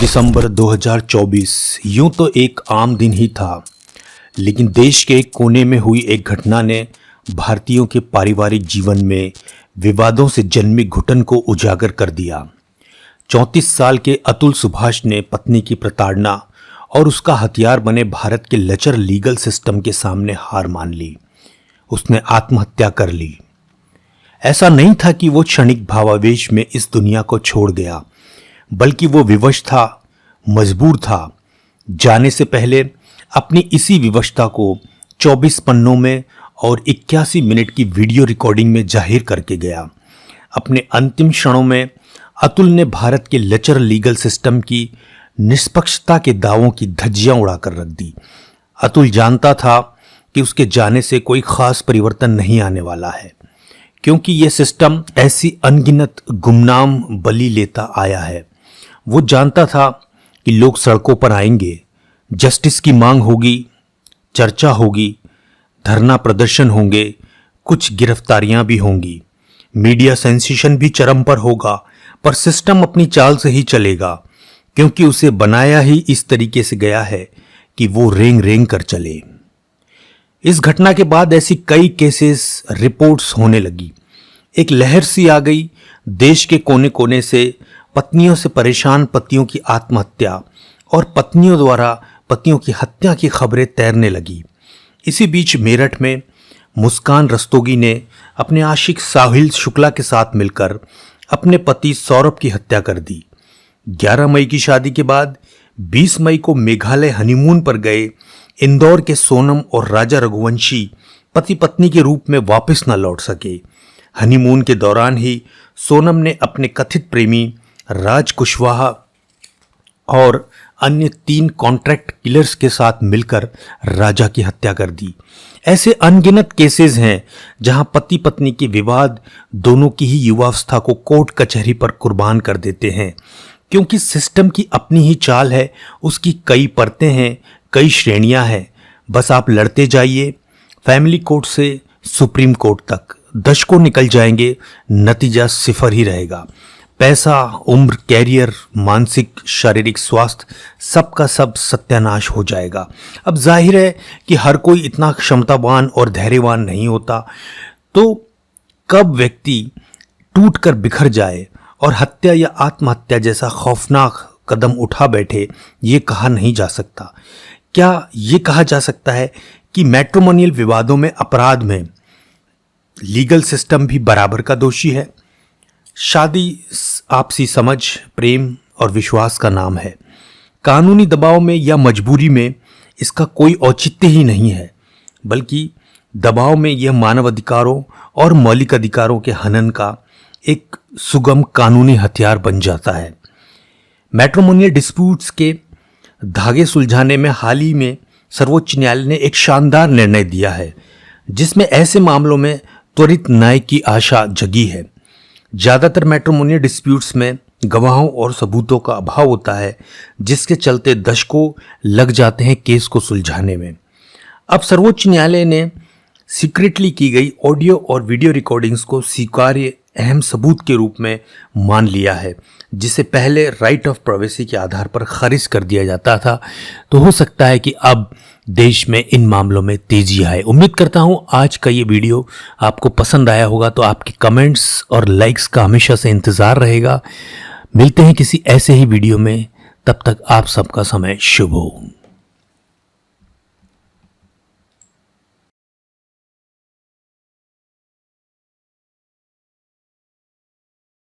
दिसंबर 2024 यूं तो एक आम दिन ही था, लेकिन देश के एक कोने में हुई एक घटना ने भारतीयों के पारिवारिक जीवन में विवादों से जन्मी घुटन को उजागर कर दिया। 34 साल के अतुल सुभाष ने पत्नी की प्रताड़ना और उसका हथियार बने भारत के लचर लीगल सिस्टम के सामने हार मान ली। उसने आत्महत्या कर ली। ऐसा नहीं था कि वो क्षणिक भावावेश में इस दुनिया को छोड़ गया, बल्कि वो विवश था, मजबूर था। जाने से पहले अपनी इसी विवशता को 24 पन्नों में और 81 मिनट की वीडियो रिकॉर्डिंग में जाहिर करके गया। अपने अंतिम क्षणों में अतुल ने भारत के लचर लीगल सिस्टम की निष्पक्षता के दावों की धज्जियां उड़ाकर रख दी। अतुल जानता था कि उसके जाने से कोई खास परिवर्तन नहीं आने वाला है, क्योंकि यह सिस्टम ऐसी अनगिनत गुमनाम बलि लेता आया है। वो जानता था कि लोग सड़कों पर आएंगे, जस्टिस की मांग होगी, चर्चा होगी, धरना प्रदर्शन होंगे, कुछ गिरफ्तारियां भी होंगी, मीडिया सेंसेशन भी चरम पर होगा, पर सिस्टम अपनी चाल से ही चलेगा, क्योंकि उसे बनाया ही इस तरीके से गया है कि वो रेंग रेंग कर चले। इस घटना के बाद ऐसी कई केसेस, रिपोर्ट्स होने लगी। एक लहर सी आ गई। देश के कोने कोने से पत्नियों से परेशान पतियों की आत्महत्या और पत्नियों द्वारा पतियों की हत्या की खबरें तैरने लगी। इसी बीच मेरठ में मुस्कान रस्तोगी ने अपने आशिक साहिल शुक्ला के साथ मिलकर अपने पति सौरभ की हत्या कर दी। 11 मई की शादी के बाद 20 मई को मेघालय हनीमून पर गए इंदौर के सोनम और राजा रघुवंशी पति पत्नी के रूप में वापस न लौट सके। हनीमून के दौरान ही सोनम ने अपने कथित प्रेमी राज कुशवाहा और अन्य 3 कॉन्ट्रैक्ट किलर्स के साथ मिलकर राजा की हत्या कर दी। ऐसे अनगिनत केसेस हैं जहां पति पत्नी के विवाद दोनों की ही युवावस्था को कोर्ट कचहरी पर कुर्बान कर देते हैं, क्योंकि सिस्टम की अपनी ही चाल है। उसकी कई परतें हैं, कई श्रेणियां हैं। बस आप लड़ते जाइए, फैमिली कोर्ट से सुप्रीम कोर्ट तक दशकों निकल जाएंगे, नतीजा सिफर ही रहेगा। पैसा, उम्र, कैरियर, मानसिक शारीरिक स्वास्थ्य, सबका सब सत्यानाश हो जाएगा। अब जाहिर है कि हर कोई इतना क्षमतावान और धैर्यवान नहीं होता, तो कब व्यक्ति टूट कर बिखर जाए और हत्या या आत्महत्या जैसा खौफनाक कदम उठा बैठे, ये कहा नहीं जा सकता। क्या ये कहा जा सकता है कि मैट्रिमोनियल विवादों में, अपराध में लीगल सिस्टम भी बराबर का दोषी है? शादी आपसी समझ, प्रेम और विश्वास का नाम है। कानूनी दबाव में या मजबूरी में इसका कोई औचित्य ही नहीं है, बल्कि दबाव में यह मानव अधिकारों और मौलिक अधिकारों के हनन का एक सुगम कानूनी हथियार बन जाता है। मैट्रिमोनियल डिस्प्यूट्स के धागे सुलझाने में हाल ही में सर्वोच्च न्यायालय ने एक शानदार निर्णय दिया है, जिसमें ऐसे मामलों में त्वरित न्याय की आशा जगी है। ज्यादातर मैट्रिमोनियल डिस्प्यूट्स में गवाहों और सबूतों का अभाव होता है, जिसके चलते दशकों लग जाते हैं केस को सुलझाने में। अब सर्वोच्च न्यायालय ने सीक्रेटली की गई ऑडियो और वीडियो रिकॉर्डिंग्स को स्वीकार्य अहम सबूत के रूप में मान लिया है, जिसे पहले राइट ऑफ प्राइवेसी के आधार पर खारिज कर दिया जाता था। तो हो सकता है कि अब देश में इन मामलों में तेजी आए। उम्मीद करता हूं आज का ये वीडियो आपको पसंद आया होगा। तो आपके कमेंट्स और लाइक्स का हमेशा से इंतज़ार रहेगा। मिलते हैं किसी ऐसे ही वीडियो में, तब तक आप सबका समय शुभ हो।